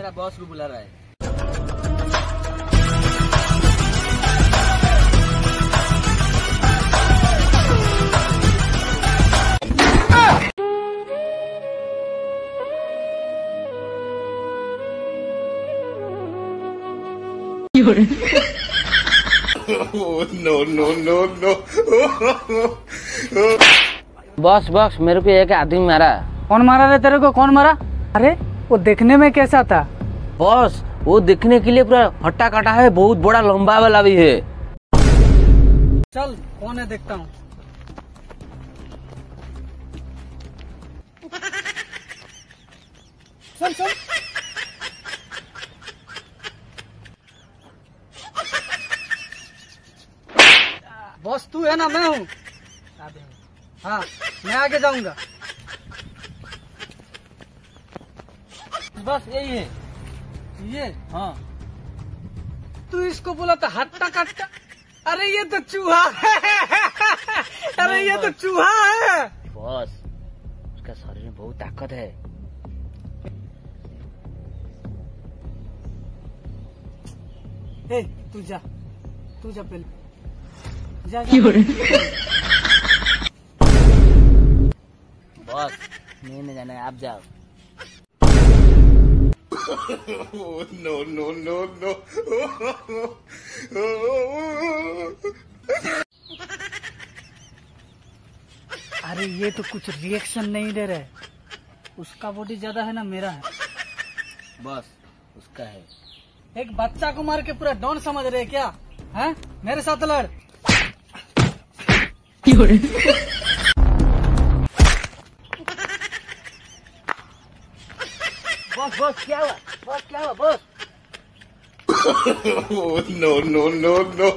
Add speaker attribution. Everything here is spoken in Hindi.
Speaker 1: मेरा बॉस को बुला रहा है।
Speaker 2: नो।
Speaker 1: बॉस मेरे को एक आदमी मारा।
Speaker 3: कौन मारा रे तेरे को? कौन मारा? अरे वो देखने में कैसा था?
Speaker 1: बॉस वो दिखने के लिए पूरा हट्टा कटा है, बहुत बड़ा लंबा वाला भी है।
Speaker 3: चल कौन है देखता हूँ। चल बॉस तू है ना? मैं हूँ। हाँ मैं आगे जाऊंगा।
Speaker 1: बस यही है
Speaker 3: ये
Speaker 1: हाँ।
Speaker 3: तू इसको बोला था हट्टा कट्टा? अरे ये तो चूहा है। अरे ये तो चूहा है।
Speaker 1: बॉस उसका शरीर में बहुत ताकत है।
Speaker 3: ए, तू जा पहले जा।
Speaker 1: बॉस नहीं जाना है, आप जाओ।
Speaker 2: नो।
Speaker 3: अरे ये तो कुछ रिएक्शन नहीं दे रहे। उसका बॉडी ज्यादा है ना मेरा है?
Speaker 1: बॉस उसका है।
Speaker 3: एक बच्चा को मार के पूरा डॉन समझ रहे क्या? हैं? मेरे साथ लड़।
Speaker 1: बॉस क्या हुआ बॉस?
Speaker 2: नो।